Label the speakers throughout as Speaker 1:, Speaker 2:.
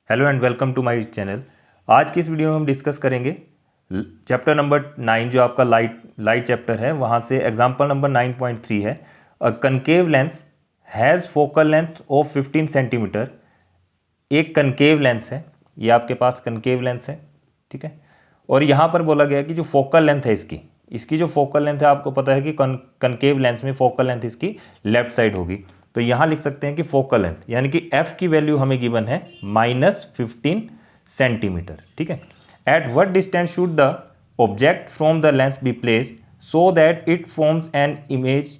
Speaker 1: Hello and welcome to my channel. आज की इस वीडियो में हम डिस्कस करेंगे चैप्टर नंबर 9 जो आपका लाइट चैप्टर है, वहाँ से एग्जाम्पल नंबर 9.3 है। A concave lens has focal length of 15 centimetre. एक कनकेव लेंस है, ये आपके पास कनकेव लेंस है, ठीक है। और यहाँ पर बोला गया कि जो फोकल लेंथ है इसकी जो फोकल लेंथ है, आपको पता है कि कनकेव लेंस में फोकल लेंथ इसकी लेफ्ट साइड होगी। तो यहाँ लिख सकते हैं कि फोकल लेंथ यानी कि f की वैल्यू हमें गिवन है -15 सेंटीमीटर, ठीक है। At what distance should the object from the lens be placed so that it forms an image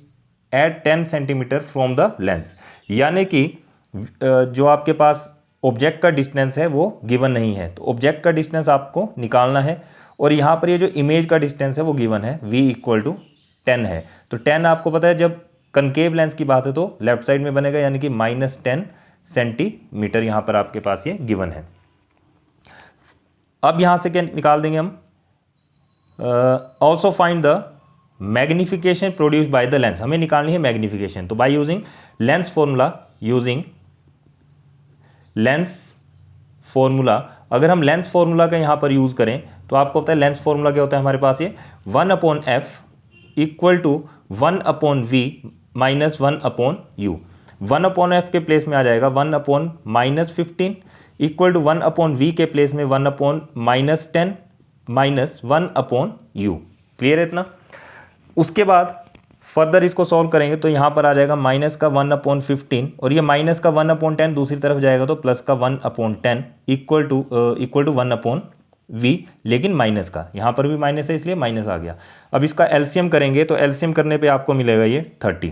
Speaker 1: at 10 centimetre from the lens. यानी कि जो आपके पास ऑब्जेक्ट का डिस्टेंस है वो गिवन नहीं है, तो ऑब्जेक्ट का डिस्टेंस आपको निकालना है। और यहाँ पर ये जो इमेज का डिस्टेंस है वो गिवन है, v = 10 है। तो 10 आपको पता है, जब कनकेव लेंस की बात है तो लेफ्ट साइड में बनेगा, यानी कि -10 सेंटीमीटर यहाँ पर आपके पास ये गिवन है। अब यहाँ से क्या निकाल देंगे हम, also find the magnification produced by the lens. हमें निकालनी है मैग्निफिकेशन, तो बाय यूजिंग लेंस फॉर्मूला, अगर हम लेंस फॉर्मूला का यहाँ पर यूज करें तो आपको पता है लेंस फॉर्मूला क्या होता है हमारे पास, ये 1/f = 1/v - 1/u। 1/f के प्लेस में आ जाएगा 1/-15 = 1/v के प्लेस में 1/-10 - 1/u। क्लियर है इतना। उसके बाद फर्दर इसको सॉल्व करेंगे तो यहाँ पर आ जाएगा माइनस का 1/15 और ये माइनस का 1/10 दूसरी तरफ जाएगा तो प्लस का 1/10 इक्वल टू 1/v, लेकिन माइनस का, यहाँ पर भी माइनस है इसलिए माइनस आ गया। अब इसका एलसीएम करेंगे तो एलसीएम करने पे आपको मिलेगा ये 30।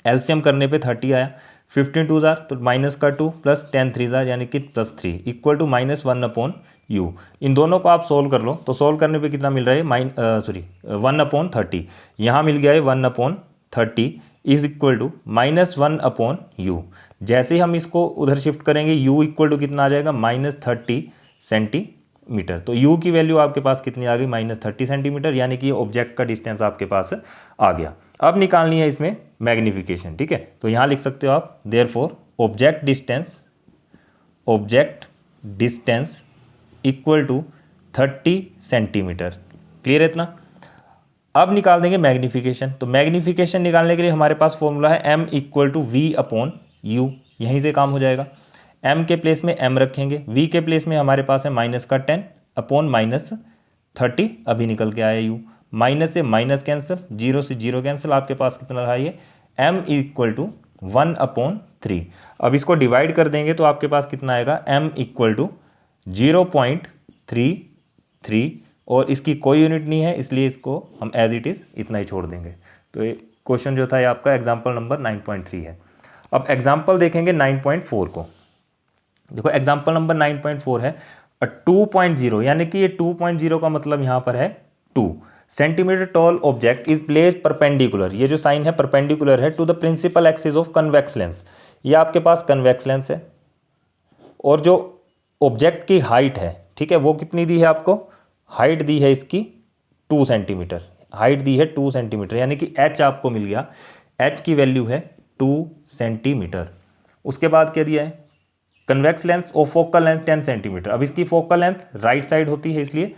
Speaker 1: एलसीएम करने पे 30 आया, 15 2 जार तो माइनस का 2 प्लस 10 3 जार यानी कि +3 इक्वल टू -1/u। इन दोनों को आप सोल्व कर लो तो सोल्व करने पे कितना मिल रहा है 1/30। यहाँ मिल गया है 1/30 इज इक्वल टू -1/u। जैसे ही हम इसको उधर शिफ्ट करेंगे u इक्वल टू कितना आ जाएगा -30 सेंटीमीटर। तो u की वैल्यू आपके पास कितनी आ गई -30 सेंटीमीटर, यानी कि ये ऑब्जेक्ट का डिस्टेंस आपके पास आ गया। अब निकालनी है इसमें मैग्निफिकेशन, ठीक है। तो यहाँ लिख सकते हो आप therefore object distance equal to 30 centimetre. Clear है इतना। अब निकाल देंगे मैग्निफिकेशन। तो मैग्निफिकेशन निकालने के लिए हमारे पास फॉर्मूला है m = v/u। यहीं से काम हो जाएगा। m के प्लेस में m रखेंगे, v के प्लेस में हमारे पास है -10/-30, अभी निकल के आया u, माइनस से माइनस कैंसिल, 0 से 0 कैंसिल, आपके पास कितना रहा ये m = 1/3। अब इसको डिवाइड कर देंगे तो आपके पास कितना आएगा m = 0.33 और इसकी कोई यूनिट नहीं है इसलिए इसको हम एज इट इज़ इतना ही छोड़ देंगे। तो ये क्वेश्चन जो था ये आपका एग्जाम्पल नंबर 9.3 है। अब एग्जाम्पल देखेंगे 9.4 को। देखो एग्जाम्पल नंबर 9.4 है 2.0, यानी कि ये 2.0 का मतलब यहाँ पर है 2 centimetre tall object is placed perpendicular. ये जो साइन है परपेंडिकुलर है to the principal axis of convex lens. ये आपके पास कन्वेक्स लेंस है और जो ऑब्जेक्ट की हाइट है, ठीक है, वो कितनी दी है आपको, हाइट दी है इसकी 2 सेंटीमीटर, हाइट दी है 2 सेंटीमीटर, यानी कि h आपको मिल गया, h की वैल्यू है 2 सेंटीमीटर। उसके बाद क्या दिया है, कन्वेक्स लेंस और फोकल लेंथ 10 सेंटीमीटर। अब इसकी फोकल लेंथ राइट साइड होती है इसलिए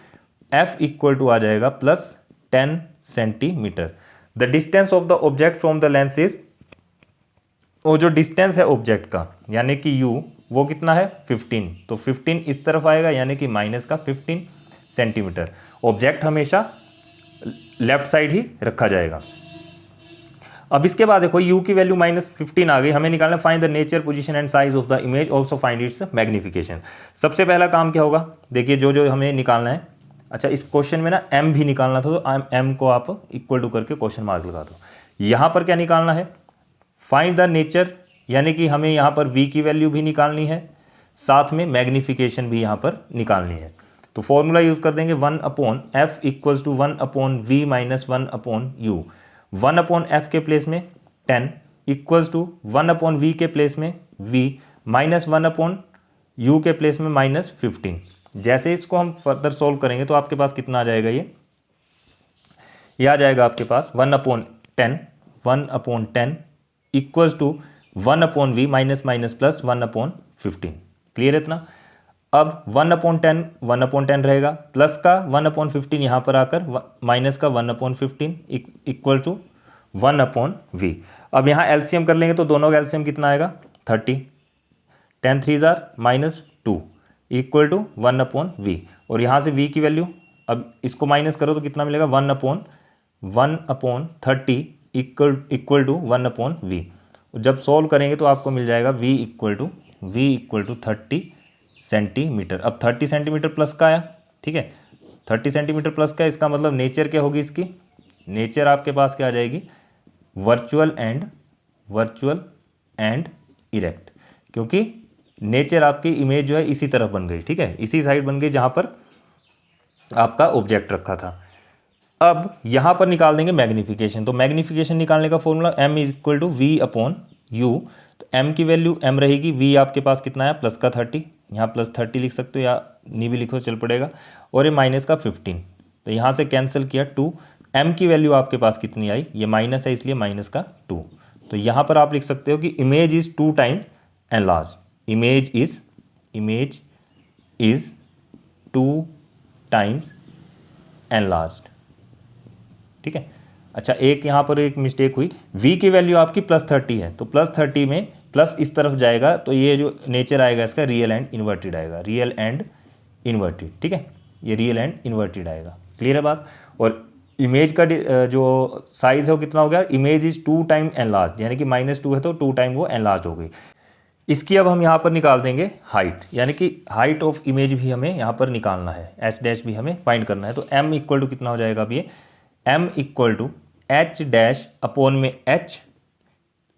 Speaker 1: f = आ जाएगा +10 centimetre. The distance of the object from the lens is, और जो डिस्टेंस है ऑब्जेक्ट का यानी कि u वो कितना है 15, तो 15 इस तरफ आएगा यानी कि माइनस का 15 सेंटीमीटर। ऑब्जेक्ट हमेशा लेफ्ट साइड ही रखा जाएगा। अब इसके बाद देखो u की वैल्यू -15 आ गई, हमें निकालना find the nature position and size of the image, also find its magnification. सबसे पहला काम क्या होगा, देखिए जो हमें निकालना है, अच्छा इस क्वेश्चन में ना m भी निकालना था तो m को आप इक्वल टू करके क्वेश्चन मार्क लगा दो। यहाँ पर क्या निकालना है, फाइंड द नेचर, यानी कि हमें यहाँ पर v की वैल्यू भी निकालनी है, साथ में मैग्निफिकेशन भी यहाँ पर निकालनी है। तो फॉर्मूला यूज कर देंगे 1/f = 1/v - 1/u। 1/f के प्लेस में 10 इक्वल्स टू 1/v के प्लेस में v माइनस 1/u के प्लेस में -15। जैसे इसको हम फर्दर सोल्व करेंगे तो आपके पास कितना आ जाएगा, ये आ जाएगा आपके पास 1/10 equals to 1/v minus minus plus 1/15। Clear है इतना। अब 1/10 1/10 रहेगा, प्लस का 1/15 यहाँ पर आकर माइनस का 1/15 इक्वल टू 1/v। अब यहाँ एलसीएम कर लेंगे तो दोनों का एलसीएम कितना आएगा 30, 10 3 -2 इक्वल टू 1/v। और यहाँ से v की वैल्यू अब इसको माइनस करो तो कितना मिलेगा 1/30 इक्वल टू 1/v। जब सॉल्व करेंगे तो आपको मिल जाएगा v इक्वल टू 30 सेंटीमीटर। अब 30 सेंटीमीटर प्लस का आया, ठीक है, 30 सेंटीमीटर प्लस का, इसका मतलब नेचर क्या होगी इसकी, नेचर आपके पास क्या आ जाएगी, वर्चुअल एंड इरेक्ट, क्योंकि नेचर आपकी इमेज जो है इसी तरफ बन गई, ठीक है, इसी साइड बन गई जहाँ पर आपका ऑब्जेक्ट रखा था। अब यहाँ पर निकाल देंगे मैग्नीफिकेशन। तो मैग्नीफिकेशन निकालने का formula m is equal to v/u। तो m की वैल्यू m रहेगी, v आपके पास कितना है प्लस का 30, यहाँ प्लस 30 लिख सकते हो या नहीं भी लिखो चल पड़ेगा, और ये माइनस का 15, तो यहाँ से कैंसिल किया 2। m की वैल्यू आपके पास कितनी आई, ये माइनस है इसलिए माइनस का 2। तो यहाँ पर आप लिख सकते हो कि image is 2 times enlarge, image is 2 times enlarged, ठीक है। अच्छा, एक यहाँ पर एक मिस्टेक हुई, v की वैल्यू आपकी प्लस 30 है, तो प्लस 30 में प्लस इस तरफ जाएगा तो ये जो नेचर आएगा इसका रियल एंड इन्वर्टेड आएगा, रियल एंड इन्वर्टेड, ठीक है, ये रियल एंड इन्वर्टेड आएगा। क्लियर है बात। और इमेज का जो साइज है वो कितना हो गया, इमेज इज 2 टाइम एनलार्ज, यानी कि -2 है तो 2 टाइम वो एनलार्ज हो गई। इसकी अब हम यहाँ पर निकाल देंगे हाइट, यानी कि हाइट ऑफ इमेज भी हमें यहाँ पर निकालना है, h डैश भी हमें फाइंड करना है। तो m इक्वल टू कितना हो जाएगा, अब ये m equal to h dash upon में h,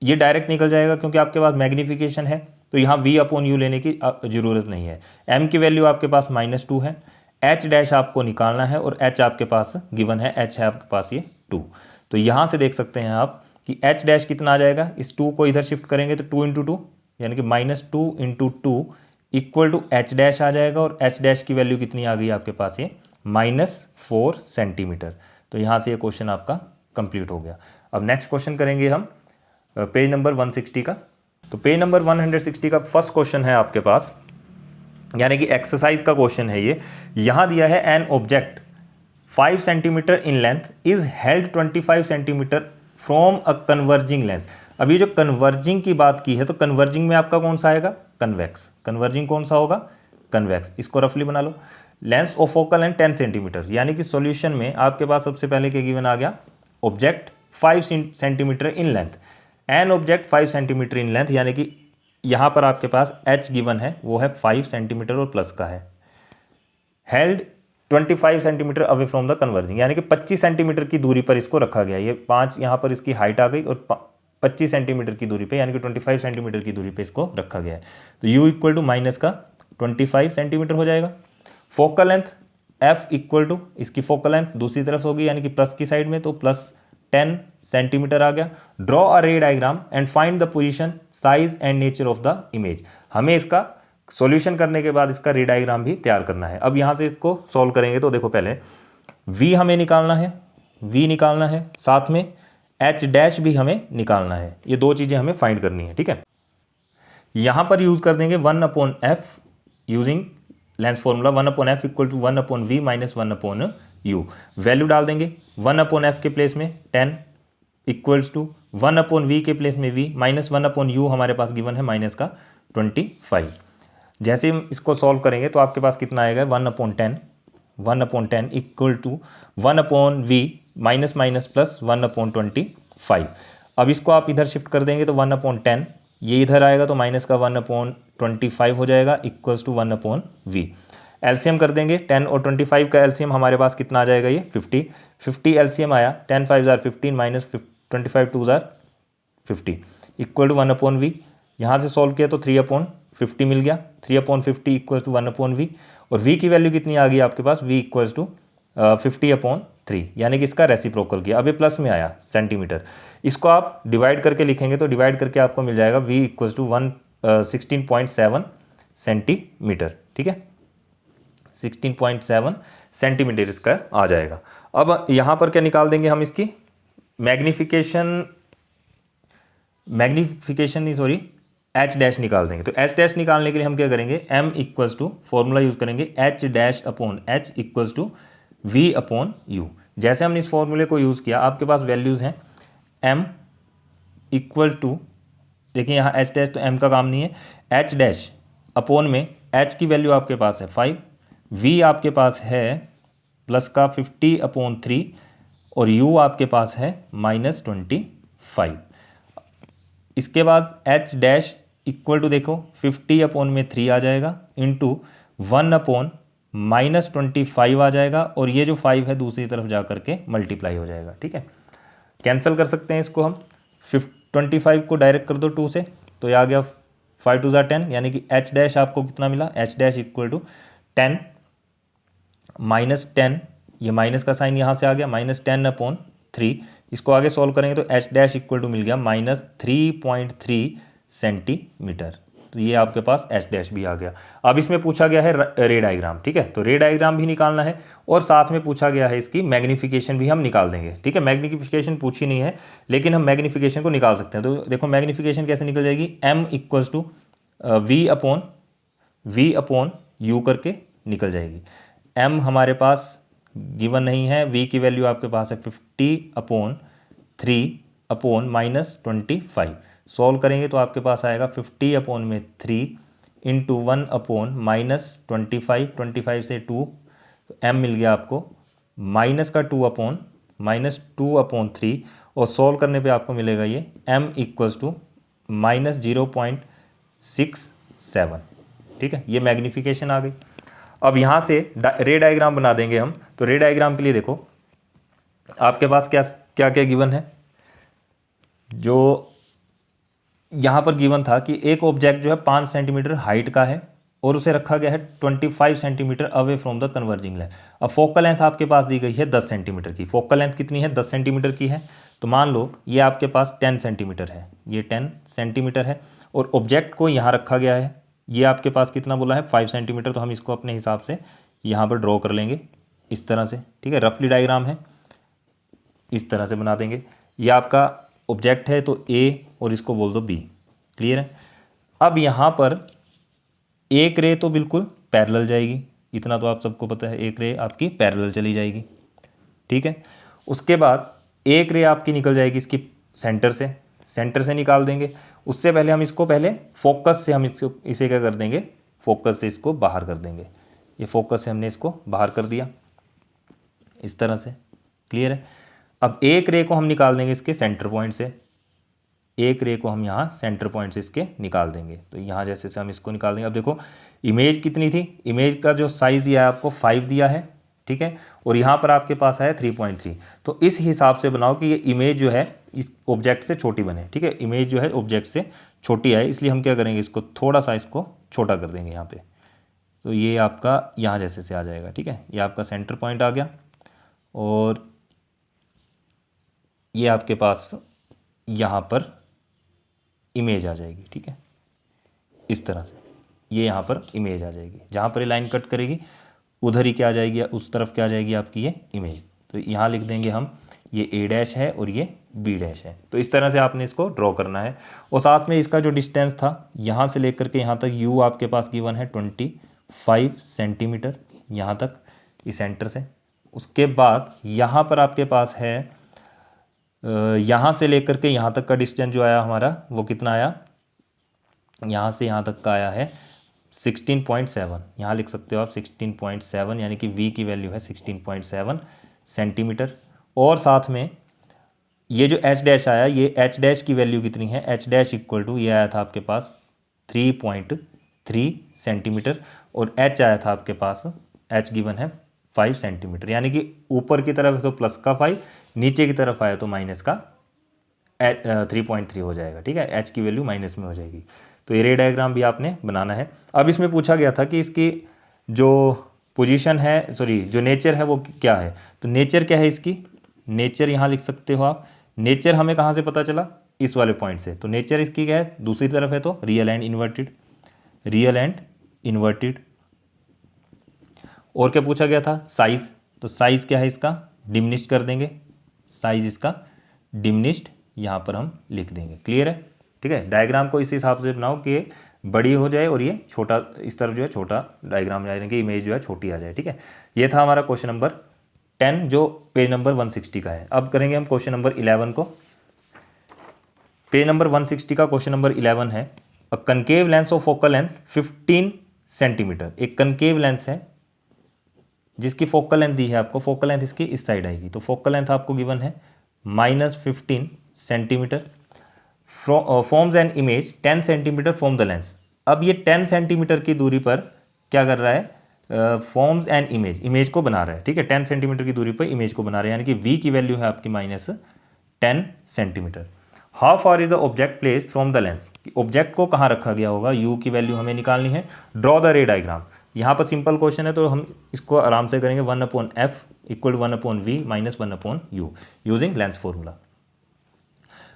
Speaker 1: ये डायरेक्ट निकल जाएगा क्योंकि आपके पास मैग्नीफिकेशन है, तो यहाँ v/u लेने की ज़रूरत नहीं है। m की वैल्यू आपके पास -2 है, h डैश आपको निकालना है और h आपके पास गिवन है, h है आपके पास ये 2। तो यहाँ से देख सकते हैं आप कि h डैश कितना आ जाएगा, इस 2 को इधर शिफ्ट करेंगे तो 2 × 2 यानी कि -2 × 2 इक्वल टू h डैश आ जाएगा, और h डैश की वैल्यू कितनी आ गई आपके पास, ये -4 सेंटीमीटर। तो यहाँ से ये क्वेश्चन आपका कंप्लीट हो गया। अब नेक्स्ट क्वेश्चन करेंगे हम पेज नंबर 160 का। तो पेज नंबर 160 का फर्स्ट क्वेश्चन है आपके पास, यानी कि एक्सरसाइज का क्वेश्चन है ये। यहाँ दिया है an object 5 centimetre in length is held 25 centimetre from a converging lens. अब ये जो कन्वर्जिंग की बात की है, तो कन्वर्जिंग में आपका कौन सा आएगा, कन्वेक्स। कन्वर्जिंग कौन सा होगा, कन्वेक्स। इसको रफली बना लो, lens of focal length 10 centimetre, यानी कि सॉल्यूशन में आपके पास सबसे पहले क्या गिवन आ गया, object 5 centimetre in length, an object 5 centimetre in length, यानी कि यहाँ पर आपके पास h गिवन है वो है 5 सेंटीमीटर और प्लस का है, held 25 centimetre away from the converging, यानी कि 25 सेंटीमीटर की दूरी पर इसको रखा गया। ये 5 यहाँ पर इसकी हाइट आ गई और 25 सेंटीमीटर की दूरी पे, यानी कि 25 सेंटीमीटर की दूरी पे इसको रखा गया है। तो u इक्वल टू माइनस का 25 सेंटीमीटर हो जाएगा। Focal length f equal to इसकी फोकल लेंथ दूसरी तरफ होगी, यानी कि प्लस की साइड में, तो प्लस 10 सेंटीमीटर आ गया। ड्रॉ अ रे diagram and find the position, size and nature of the image. हमें इसका सॉल्यूशन करने के बाद इसका रे डायग्राम भी तैयार करना है। अब यहाँ से इसको सॉल्व करेंगे तो देखो, पहले v हमें निकालना है, v निकालना है, साथ में h डैश भी हमें निकालना है। ये दो चीज़ें हमें फाइंड करनी है, ठीक है। यहाँ पर यूज़ कर देंगे 1/f using lens formula, 1/f equal to 1/v minus 1/u। Value डाल देंगे, 1/f के प्लेस में 10 इक्वल्स टू 1/v के प्लेस में v माइनस 1/u हमारे पास गिवन है माइनस का 25। जैसे हम इसको सॉल्व करेंगे तो आपके पास कितना आएगा, 1/10 equal to 1/v minus minus plus 1/25। अब इसको आप इधर शिफ्ट कर देंगे तो 1/10 ये इधर आएगा तो माइनस का 1/25 हो जाएगा इक्वल्स टू 1/v। एलसीएम कर देंगे, 10 और 25 का एलसीएम हमारे पास कितना आ जाएगा, ये 50 एलसीएम आया, 10 5 जार 15 माइनस 25 2 जार 50 इक्वल टू 1/v। यहाँ से सॉल्व किया तो 3/50 मिल गया, 3/50 इक्वल्स टू 1/v। और v की वैल्यू कितनी आ गई आपके पास, v इक्वल्स टू 50/3, यानी कि इसका रेसिप्रोकल किया। अब ये प्लस में आया सेंटीमीटर, इसको आप डिवाइड करके लिखेंगे तो डिवाइड करके आपको मिल जाएगा v इक्वल्स टू 16.7 सेंटीमीटर, ठीक है, 16.7 सेंटीमीटर इसका आ जाएगा। अब यहाँ पर क्या निकाल देंगे हम, इसकी मैग्नीफिकेशन नहीं, सॉरी, एच डैश निकाल देंगे। तो एच डैश निकालने के लिए हम क्या करेंगे, m equals to formula use करेंगे h dash upon h equals to v upon u. जैसे हमने इस फॉर्मूले को यूज़ किया, आपके पास वैल्यूज़ हैं m इक्वल टू, देखिए यहाँ एच डैश तो m का काम नहीं है, एच डैश अपॉन में h की वैल्यू आपके पास है 5, v आपके पास है प्लस का 50/3 और u आपके पास है -25। इसके बाद एच डैश इक्वल टू देखो 50/3 आ जाएगा इंटू 1/-25 आ जाएगा, और ये जो 5 है दूसरी तरफ जा करके मल्टीप्लाई हो जाएगा। ठीक है, कैंसिल कर सकते हैं इसको हम, 25 को डायरेक्ट कर दो 2 से, तो ये आ गया 5 2 10, यानी कि एच डैश आपको कितना मिला, एच डैश इक्वल टू 10 -10, ये माइनस का साइन यहाँ से आ गया, -10/3। इसको आगे सॉल्व करेंगे तो एच डैश इक्वल टू मिल गया -3.3 सेंटीमीटर। तो ये आपके पास एच डैश भी आ गया। अब इसमें पूछा गया है रे डायग्राम। ठीक है, तो रे डायग्राम भी निकालना है और साथ में पूछा गया है इसकी मैग्नीफिकेशन भी हम निकाल देंगे। ठीक है, मैग्नीफिकेशन पूछी नहीं है लेकिन हम मैग्नीफिकेशन को निकाल सकते हैं। तो देखो मैग्नीफिकेशन कैसे निकल जाएगी, m equals to v upon u करके निकल जाएगी। m हमारे पास गिवन नहीं है, v की वैल्यू आपके पास है 50/3/-25। सॉल्व करेंगे तो आपके पास आएगा 50/3 इंटू 1/-25, 25 से 2, तो m मिल गया आपको माइनस का 2/-2/3, और सॉल्व करने पे आपको मिलेगा ये m इक्वल्स टू -0.67। ठीक है, ये मैग्नीफिकेशन आ गई। अब यहाँ से रे डायग्राम बना देंगे हम। तो रे डायग्राम के लिए देखो आपके पास क्या क्या क्या गिवन है। जो यहाँ पर गिवन था कि एक ऑब्जेक्ट जो है 5 सेंटीमीटर हाइट का है और उसे रखा गया है 25 centimetre away from the converging length. अब फोकल लेंथ आपके पास दी गई है 10 सेंटीमीटर की। फोकल लेंथ कितनी है, 10 सेंटीमीटर की है। तो मान लो ये आपके पास 10 सेंटीमीटर है, ये 10 सेंटीमीटर है, और ऑब्जेक्ट को यहाँ रखा गया है, ये आपके पास कितना बोला है 5 सेंटीमीटर। तो हम इसको अपने हिसाब से यहाँ पर ड्रॉ कर लेंगे इस तरह से। ठीक है, रफली डायग्राम है, इस तरह से बना देंगे। ये आपका ऑब्जेक्ट है तो ए और इसको बोल दो बी। क्लियर है। अब यहाँ पर एक रे तो बिल्कुल पैरेलल जाएगी, इतना तो आप सबको पता है, एक रे आपकी पैरेलल चली जाएगी। ठीक है, उसके बाद एक रे आपकी निकल जाएगी इसकी सेंटर से निकाल देंगे। उससे पहले हम इसको पहले फोकस से हम इसे क्या कर देंगे, फोकस से इसको बाहर कर देंगे। ये फोकस से हमने इसको बाहर कर दिया इस तरह से। क्लियर है। अब एक रे को हम निकाल देंगे इसके सेंटर पॉइंट से, एक रे को हम यहाँ सेंटर पॉइंट से इसके निकाल देंगे। तो यहाँ जैसे से हम इसको निकाल देंगे। अब देखो इमेज कितनी थी, इमेज का जो साइज़ दिया है आपको 5 दिया है। ठीक है, और यहाँ पर आपके पास है 3.3। तो इस हिसाब से बनाओ कि ये इमेज जो है इस ऑब्जेक्ट से छोटी बने। ठीक है, इमेज जो है ऑब्जेक्ट से छोटी है, इसलिए हम क्या करेंगे, इसको थोड़ा सा इसको छोटा कर देंगे यहाँ पे। तो ये आपका यहाँ जैसे से आ जाएगा। ठीक है, ये आपका सेंटर पॉइंट आ गया, और ये आपके पास यहाँ पर इमेज आ जाएगी। ठीक है, इस तरह से ये यहाँ पर इमेज आ जाएगी। जहाँ पर ये लाइन कट करेगी उधर ही क्या आ जाएगी, उस तरफ क्या आ जाएगी आपकी ये इमेज। तो यहाँ लिख देंगे हम, ये ए डैश है और ये बी डैश है। तो इस तरह से आपने इसको ड्रॉ करना है। और साथ में इसका जो डिस्टेंस था यहाँ से लेकर के यहाँ तक, यू आपके पास गिवन है 25 सेंटीमीटर यहाँ तक इस सेंटर से। उसके बाद यहाँ पर आपके पास है यहाँ से लेकर के यहाँ तक का डिस्टेंस जो आया हमारा, वो कितना आया, यहाँ से यहाँ तक का आया है 16.7। यहाँ लिख सकते हो आप 16.7, यानी कि v की वैल्यू है 16.7 सेंटीमीटर। और साथ में ये जो h डैश आया, ये h डैश की वैल्यू कितनी है, h डैश इक्वल टू ये आया था आपके पास 3.3 सेंटीमीटर, और h आया था आपके पास, h गिवन है 5 सेंटीमीटर। यानी कि ऊपर की तरफ है तो प्लस का 5, नीचे की तरफ आया तो माइनस का 3.3 हो जाएगा। ठीक है, h की वैल्यू माइनस में हो जाएगी। तो ये रे डायग्राम भी आपने बनाना है। अब इसमें पूछा गया था कि इसकी जो पोजीशन है, सॉरी जो नेचर है वो क्या है। तो नेचर क्या है इसकी, नेचर यहाँ लिख सकते हो आप। नेचर हमें कहाँ से पता चला, इस वाले पॉइंट से। तो नेचर इसकी क्या है, दूसरी तरफ है तो real and inverted, real and inverted. और क्या पूछा गया था, साइज। तो साइज क्या है इसका, डिमिनिश्ड कर देंगे, साइज इसका डिमिनिश्ड यहाँ पर हम लिख देंगे। क्लियर है। ठीक है, डायग्राम को इस हिसाब से बनाओ कि बड़ी हो जाए और ये छोटा, इस तरफ जो है छोटा डायग्राम यानी कि इमेज जो है छोटी आ जाए। ठीक है, ये था हमारा क्वेश्चन नंबर 10 जो पेज नंबर 160 का है। अब करेंगे हम क्वेश्चन नंबर 11 को। पेज नंबर 160 का क्वेश्चन नंबर 11 है, a concave lens of focal length 15 centimetre. एक कनकेव लेंस है जिसकी फोकल लेंथ दी है आपको, फोकल लेंथ इसकी इस साइड आएगी, तो फोकल लेंथ आपको गिवन है -15 centimetre, forms an image 10 centimetre from the lens. अब ये 10 सेंटीमीटर की दूरी पर क्या कर रहा है, फॉर्म्स एन इमेज, इमेज को बना रहा है। ठीक है, 10 सेंटीमीटर की दूरी पर इमेज को बना रहा है, यानी कि v की वैल्यू है आपकी -10 centimetre. How far is the object place from the lens, object को कहाँ रखा गया होगा, u की वैल्यू हमें निकालनी है। ड्रॉ द रे डायग्राम, यहाँ पर सिंपल क्वेश्चन है तो हम इसको आराम से करेंगे। 1/f equal 1/v minus 1/u using lens formula.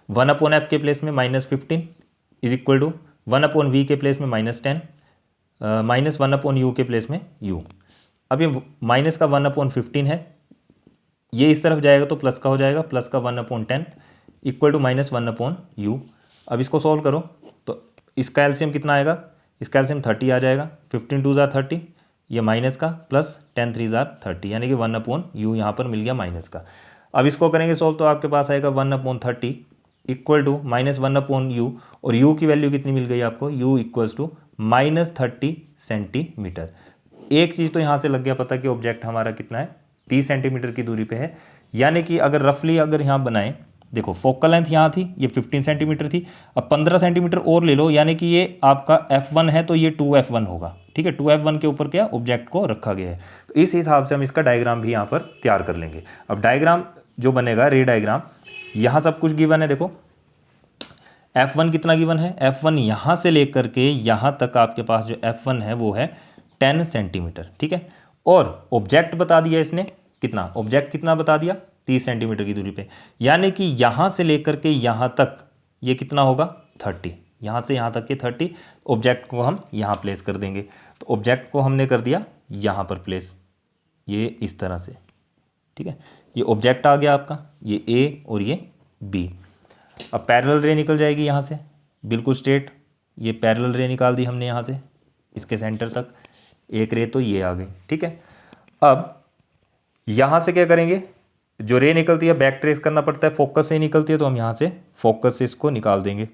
Speaker 1: 1/f के प्लेस में -15 इज इक्वल टू 1/v के प्लेस में -10 माइनस 1/u के प्लेस में u। अब ये माइनस का 1/15 है, ये इस तरफ जाएगा तो प्लस का हो जाएगा, प्लस का 1/10 इक्वल टू -1/u। अब इसको सॉल्व करो तो इसका एलसीएम कितना आएगा, इसका एलसीएम 30 आ जाएगा। 15 2 जार 30, ये माइनस का, प्लस 10 3 जार 30, यानी कि 1/u यहाँ पर मिल गया माइनस का। अब इसको करेंगे सॉल्व तो आपके पास आएगा 1/30 इक्वल टू -1/u, और u की वैल्यू कितनी मिल गई आपको, u इक्वल्स टू -30 सेंटीमीटर। एक चीज़ तो यहाँ से लग गया पता कि ऑब्जेक्ट हमारा कितना है, 30 सेंटीमीटर की दूरी पे है। यानी कि अगर रफली अगर यहाँ बनाएं, देखो फोकल लेंथ यहाँ थी, ये 15 सेंटीमीटर थी, अब 15 सेंटीमीटर और ले लो, यानी कि ये आपका f1 है तो ये 2f1 होगा। ठीक है, 2f1 के ऊपर क्या ऑब्जेक्ट को रखा गया है, तो इस हिसाब से हम इसका डायग्राम भी यहाँ पर तैयार कर लेंगे। अब डायग्राम जो बनेगा, रे डायग्राम, यहाँ सब कुछ गिवन है। देखो f1 कितना गिवन है, f1 यहाँ से लेकर के यहाँ तक आपके पास जो f1 है वो है 10 सेंटीमीटर। ठीक है, और ऑब्जेक्ट बता दिया इसने कितना, ऑब्जेक्ट कितना बता दिया, 30 सेंटीमीटर की दूरी पे, यानी कि यहाँ से लेकर के यहाँ तक ये कितना होगा 30, यहाँ से यहाँ तक के 30। ऑब्जेक्ट को हम यहाँ प्लेस कर देंगे, तो ऑब्जेक्ट को हमने कर दिया यहाँ पर प्लेस, ये इस तरह से। ठीक है, ये ऑब्जेक्ट आ गया आपका, ये ए और ये बी। अब पैरेलल रे निकल जाएगी यहाँ से बिल्कुल स्ट्रेट, ये पैरेलल रे निकाल दी हमने यहाँ से इसके सेंटर तक, एक रे तो ये आ गई। ठीक है, अब यहाँ से क्या करेंगे, जो रे निकलती है बैक ट्रेस करना पड़ता है, फोकस से निकलती है तो हम यहाँ से फोकस से इसको निकाल देंगे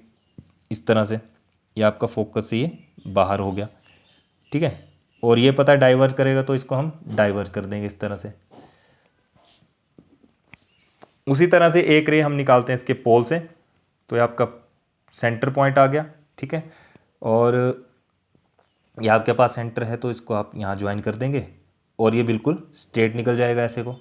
Speaker 1: इस तरह से, ये आपका फोकस से ये बाहर हो गया। ठीक है, और ये पता है डाइवर्ज करेगा तो इसको हम डाइवर्ज कर देंगे इस तरह से। उसी तरह से एक रे हम निकालते हैं इसके पोल से, तो ये आपका सेंटर पॉइंट आ गया। ठीक है, और ये आपके पास सेंटर है तो इसको आप यहाँ ज्वाइन कर देंगे और ये बिल्कुल स्ट्रेट निकल जाएगा ऐसे को।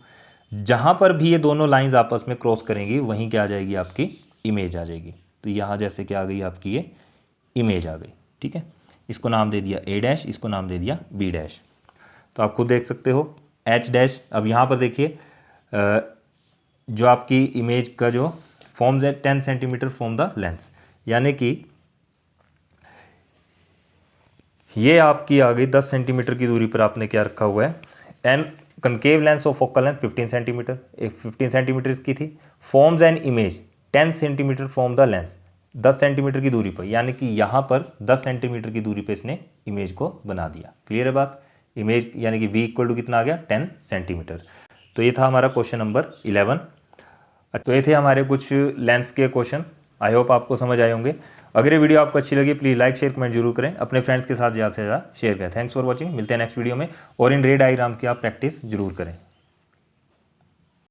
Speaker 1: जहाँ पर भी ये दोनों लाइंस आपस में क्रॉस करेंगी वहीं क्या आ जाएगी, आपकी इमेज आ जाएगी। तो यहाँ जैसे क्या आ गई आपकी ये इमेज आ गई। ठीक है, इसको नाम दे दिया a डैश, इसको नाम दे दिया b डैश। तो आप खुद देख सकते हो h डैश। अब यहाँ पर देखिए जो आपकी इमेज का जो फॉर्म्स है 10 सेंटीमीटर फ्रॉम द लेंस, यानी कि ये आपकी आ गई 10 सेंटीमीटर की दूरी पर आपने क्या रखा हुआ है, an concave lens of focal length 15 centimetre, 15 centimetre इसकी थी। Forms an image 10 centimetre from the lens, 10 centimetre की दूरी पर, यानी कि यहाँ पर 10 सेंटीमीटर की दूरी पर इसने इमेज को बना दिया। क्लियर है बात, इमेज यानी कि v इक्वल टू कितना आ गया 10 सेंटीमीटर। तो ये था हमारा क्वेश्चन नंबर 11। तो ये थे हमारे कुछ लेंस के क्वेश्चन, आई होप आपको समझ आए होंगे। अगर ये वीडियो आपको अच्छी लगी प्लीज़ लाइक शेयर कमेंट जरूर करें, अपने फ्रेंड्स के साथ ज़्यादा से ज़्यादा शेयर करें। थैंक्स फॉर वॉचिंग, मिलते हैं नेक्स्ट वीडियो में, और इन रे डायग्राम की आप प्रैक्टिस जरूर करें।